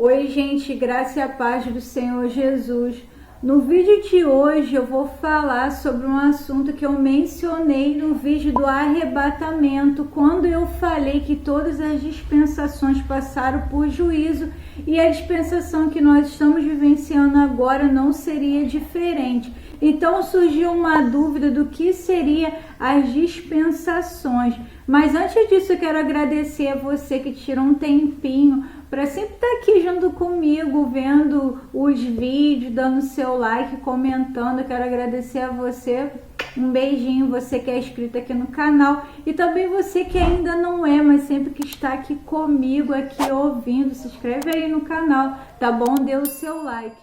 Oi gente, graça e a paz do Senhor Jesus. No vídeo de hoje eu vou falar sobre um assunto que eu mencionei no vídeo do arrebatamento, quando eu falei que todas as dispensações passaram por juízo e a dispensação que nós estamos vivenciando agora não seria diferente. Então surgiu uma dúvida do que seria as dispensações. Mas antes disso eu quero agradecer a você que tirou um tempinho para sempre estar aqui junto comigo, vendo os vídeos, dando seu like, comentando. Eu quero agradecer a você. Um beijinho, você que é inscrito aqui no canal e também você que ainda não é, mas sempre que está aqui comigo, aqui ouvindo, se inscreve aí no canal, tá bom? Dê o seu like.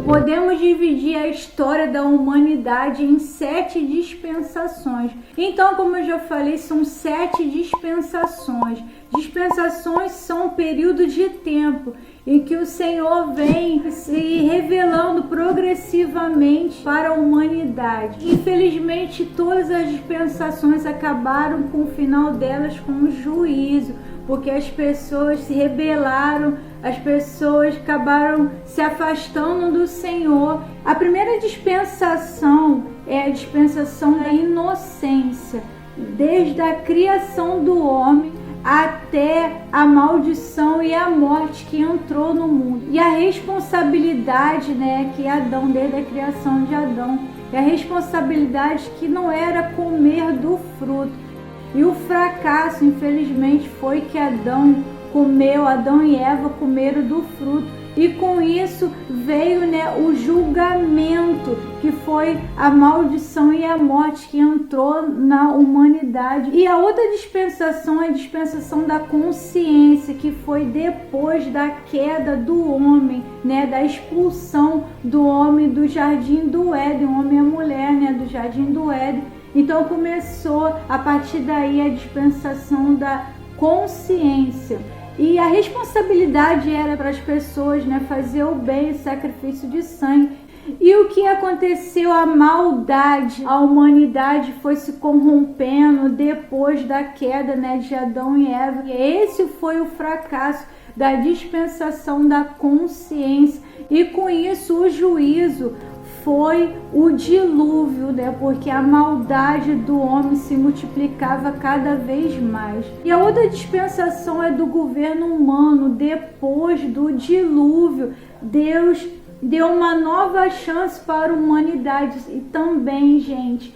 Podemos dividir a história da humanidade em 7 dispensações. Então, como eu já falei, são 7 dispensações. Dispensações são um período de tempo em que o Senhor vem se revelando progressivamente para a humanidade. Infelizmente, todas as dispensações acabaram com o final delas com o juízo, porque as pessoas se rebelaram, as pessoas acabaram se afastando do Senhor. A primeira dispensação é a dispensação da inocência, desde a criação do homem até a maldição e a morte que entrou no mundo. E a responsabilidade, que Adão, desde a criação de Adão, e a responsabilidade que não era comer do fruto. E o fracasso, infelizmente, foi que Adão e Eva comeram do fruto. E com isso veio o julgamento, que foi a maldição e a morte que entrou na humanidade. E a outra dispensação é a dispensação da consciência, que foi depois da queda do homem, da expulsão do homem do jardim do Éden, o homem e a mulher, do jardim do Éden. Então começou a partir daí a dispensação da consciência. E a responsabilidade era para as pessoas, fazer o bem, o sacrifício de sangue. E o que aconteceu? A maldade, a humanidade foi se corrompendo depois da queda de Adão e Eva. E esse foi o fracasso da dispensação da consciência. E com isso o juízo foi o dilúvio, porque a maldade do homem se multiplicava cada vez mais. E a outra dispensação é do governo humano. Depois do dilúvio, Deus deu uma nova chance para a humanidade. E também, gente,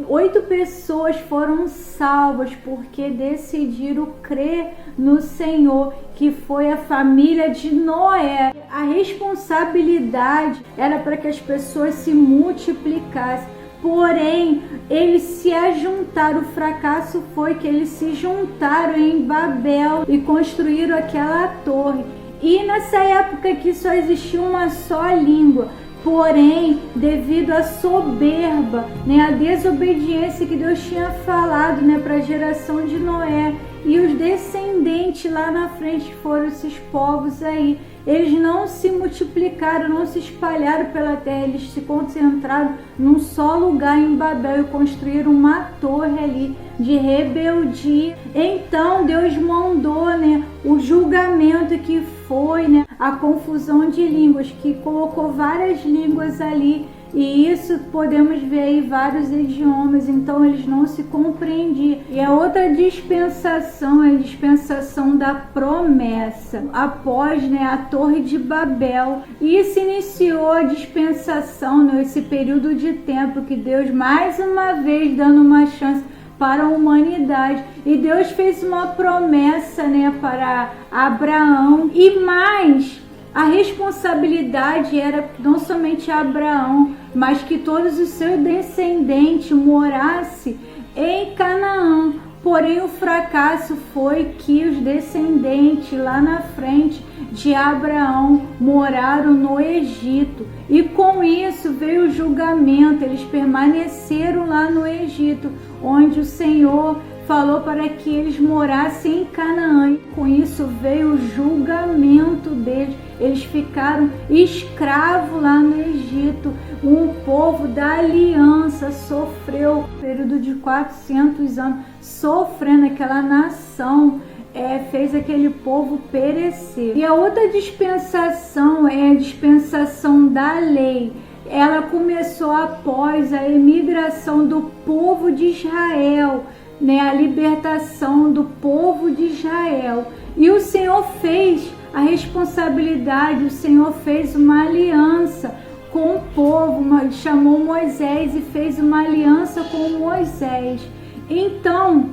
8 pessoas foram salvas porque decidiram crer no Senhor, que foi a família de Noé. A responsabilidade era para que as pessoas se multiplicassem, porém eles se ajuntaram. O fracasso foi que eles se juntaram em Babel e construíram aquela torre. E nessa época que só existia uma só língua, porém, devido à soberba, à desobediência que Deus tinha falado para a geração de Noé, e os descendentes lá na frente foram esses povos aí. Eles não se multiplicaram, não se espalharam pela terra, eles se concentraram num só lugar em Babel e construíram uma torre ali de rebeldia. Então Deus mandou o julgamento, que foi a confusão de línguas, que colocou várias línguas ali. E isso podemos ver aí vários idiomas, então eles não se compreendiam. E a outra dispensação é a dispensação da promessa. Após a Torre de Babel, e se iniciou a dispensação, esse período de tempo que Deus mais uma vez dando uma chance para a humanidade. E Deus fez uma promessa para Abraão, e mais a responsabilidade era não somente Abraão, mas que todos os seus descendentes morassem em Canaã. Porém, o fracasso foi que os descendentes lá na frente de Abraão moraram no Egito. E com isso veio o julgamento. Eles permaneceram lá no Egito, onde o Senhor falou para que eles morassem em Canaã. E com isso veio o julgamento deles. Eles ficaram escravos lá no Egito. O povo da aliança sofreu um período de 400 anos, sofrendo aquela nação fez aquele povo perecer. E a outra dispensação é a dispensação da lei. Ela começou após a imigração do povo de Israel, né, a libertação do povo de Israel. E o Senhor fez a responsabilidade, o Senhor fez uma aliança com o povo, chamou Moisés e fez uma aliança com Moisés. Então,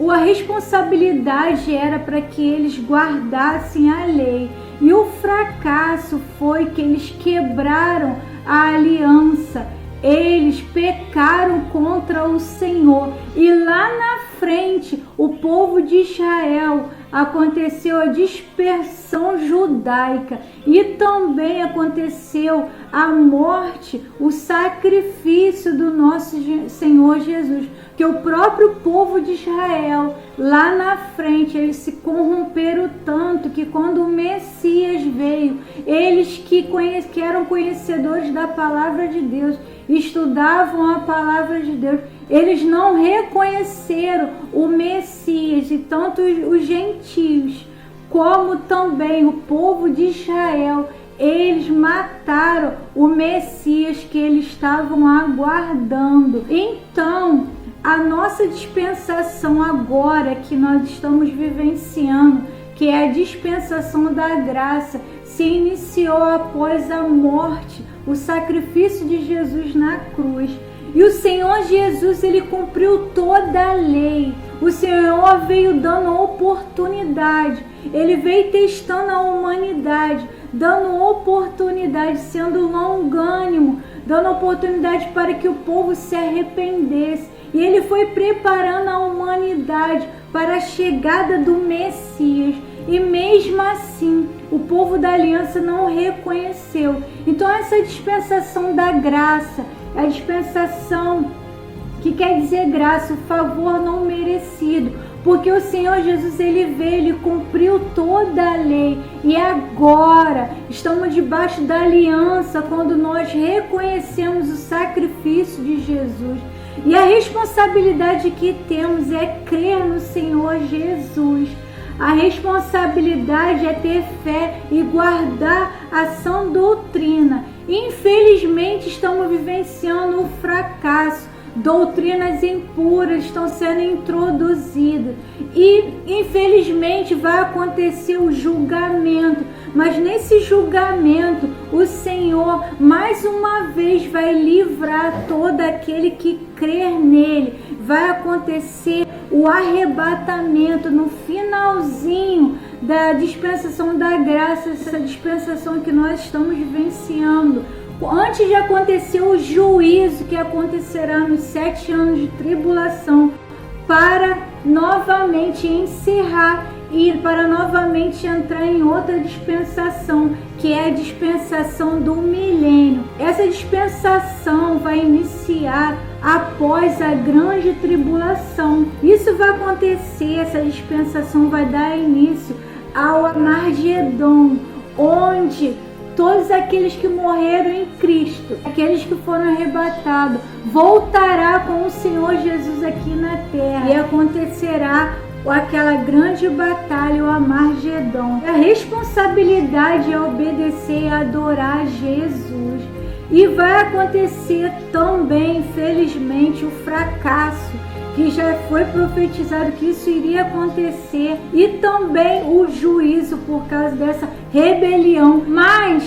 a responsabilidade era para que eles guardassem a lei. E o fracasso foi que eles quebraram a aliança. Eles pecaram contra o Senhor. E lá na frente, o povo de Israel, aconteceu a dispersão judaica e também aconteceu a morte, o sacrifício do nosso Senhor Jesus. Que o próprio povo de Israel, lá na frente, eles se corromperam tanto que quando o Messias veio, eles que eram conhecedores da palavra de Deus, estudavam a palavra de Deus, eles não reconheceram o Messias, e tanto os gentios como também o povo de Israel, eles mataram o Messias que eles estavam aguardando. Então, a nossa dispensação agora que nós estamos vivenciando, que é a dispensação da graça, se iniciou após a morte, o sacrifício de Jesus na cruz. E o Senhor Jesus, ele cumpriu toda a lei. O Senhor veio dando oportunidade. Ele veio testando a humanidade, dando oportunidade, sendo longânimo, dando oportunidade para que o povo se arrependesse. E ele foi preparando a humanidade para a chegada do Messias. E mesmo assim, o povo da aliança não reconheceu. Então essa dispensação da graça, a dispensação que quer dizer graça, o favor não merecido, porque o Senhor Jesus, ele veio, ele cumpriu toda a lei, e agora estamos debaixo da aliança quando nós reconhecemos o sacrifício de Jesus. E a responsabilidade que temos é crer no Senhor Jesus. A responsabilidade é ter fé e guardar a sã doutrina. Infelizmente, estamos vivenciando o fracasso. Doutrinas impuras estão sendo introduzidas. E, infelizmente, vai acontecer o julgamento. Mas nesse julgamento, o Senhor, mais uma vez, vai livrar todo aquele que crer nele. Vai acontecer o arrebatamento no finalzinho da dispensação da graça, essa dispensação que nós estamos vivenciando. Antes de acontecer o juízo que acontecerá nos 7 anos de tribulação, para novamente encerrar e para novamente entrar em outra dispensação, que é a dispensação do milênio. Essa dispensação vai iniciar após a grande tribulação. Isso vai acontecer, essa dispensação vai dar início ao Armagedon, onde todos aqueles que morreram em Cristo, aqueles que foram arrebatados, voltará com o Senhor Jesus aqui na terra e acontecerá aquela grande batalha, o Armagedon. A responsabilidade é obedecer e adorar Jesus. E vai acontecer também, infelizmente, o fracasso, que já foi profetizado que isso iria acontecer, e também o juízo por causa dessa rebelião. Mas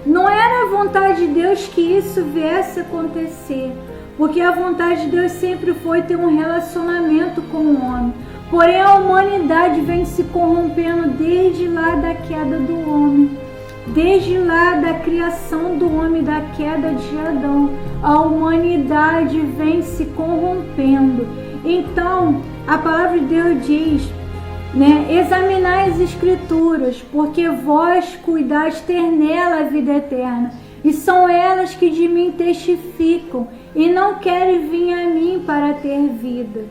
não era a vontade de Deus que isso viesse a acontecer, porque a vontade de Deus sempre foi ter um relacionamento com o homem. Porém, a humanidade vem se corrompendo desde lá da queda do homem. Desde lá da criação do homem, da queda de Adão, a humanidade vem se corrompendo. Então, a palavra de Deus diz, examinai as escrituras, porque vós cuidais ter nela a vida eterna, e são elas que de mim testificam, e não querem vir a mim para ter vida.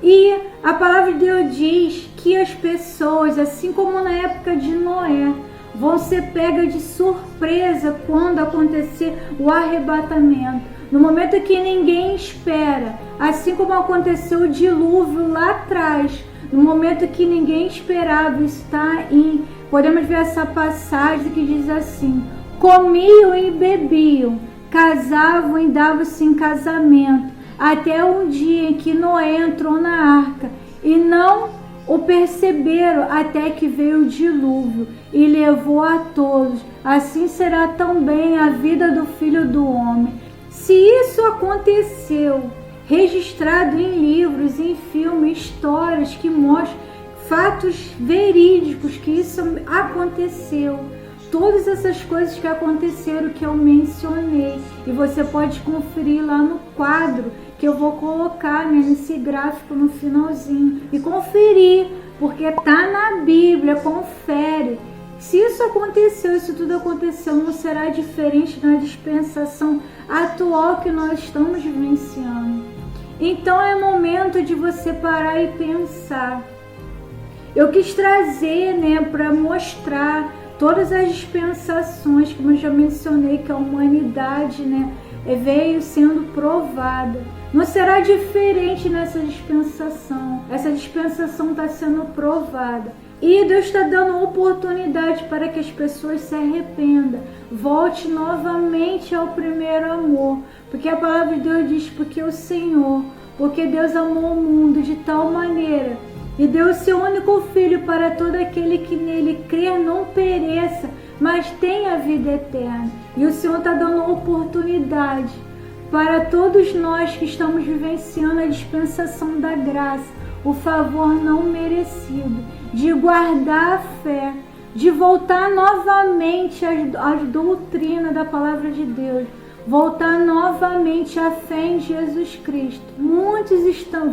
E a palavra de Deus diz que as pessoas, assim como na época de Noé, vão ser pegas de surpresa quando acontecer o arrebatamento. No momento que ninguém espera, assim como aconteceu o dilúvio lá atrás, no momento que ninguém esperava. Está em, podemos ver essa passagem que diz assim: comiam e bebiam, casavam e davam-se em casamento, até um dia em que Noé entrou na arca, e não o perceberam até que veio o dilúvio e levou a todos. Assim será também a vida do Filho do Homem. Se isso aconteceu, registrado em livros, em filmes, histórias que mostram fatos verídicos que isso aconteceu, todas essas coisas que aconteceram que eu mencionei, e você pode conferir lá no quadro que eu vou colocar, né, nesse gráfico no finalzinho, e conferir, porque tá na Bíblia, confere. Se isso aconteceu, isso tudo aconteceu, não será diferente na dispensação atual que nós estamos vivenciando. Então é momento de você parar e pensar. Eu quis trazer, né, para mostrar todas as dispensações, como eu já mencionei, que a humanidade, né, veio sendo provada. Não será diferente nessa dispensação. Essa dispensação está sendo provada. E Deus está dando oportunidade para que as pessoas se arrependam. Volte novamente ao primeiro amor. Porque a palavra de Deus diz, porque Deus amou o mundo de tal maneira e deu o seu único Filho para todo aquele que nele crer não pereça, mas tenha vida eterna. E o Senhor está dando oportunidade para todos nós que estamos vivenciando a dispensação da graça, o favor não merecido, de guardar a fé, de voltar novamente às doutrinas da palavra de Deus, voltar novamente à fé em Jesus Cristo. Muitos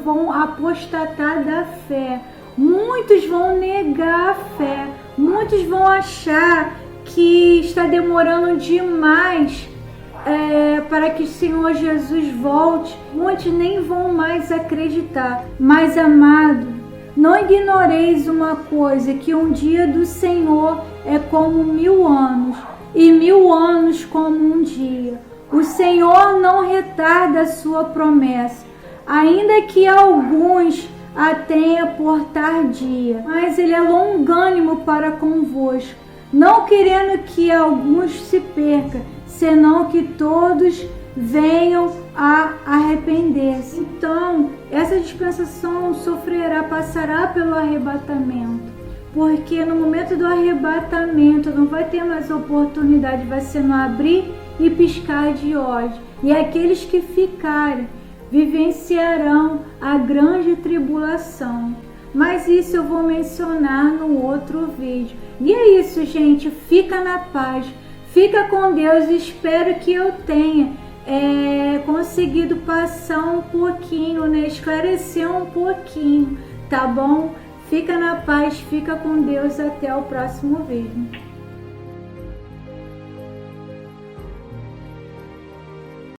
vão apostatar da fé, muitos vão negar a fé, muitos vão achar que está demorando demais para que o Senhor Jesus volte. Muitos nem vão mais acreditar. Mas, amado, não ignoreis uma coisa, que um dia do Senhor é como 1000 anos, e 1000 anos como um dia. O Senhor não retarda a sua promessa, ainda que alguns a tenha por tardia, mas Ele é longânimo para convosco, não querendo que alguns se percam, senão que todos venham a arrepender-se. Então, essa dispensação passará pelo arrebatamento, porque no momento do arrebatamento não vai ter mais oportunidade, vai ser no abrir e piscar de olhos. E aqueles que ficarem vivenciarão a grande tribulação. Mas isso eu vou mencionar no outro vídeo. E é isso, gente. Fica na paz. Fica com Deus. Espero que eu tenha conseguido passar um pouquinho, né? Esclarecer um pouquinho, tá bom? Fica na paz. Fica com Deus. Até o próximo vídeo.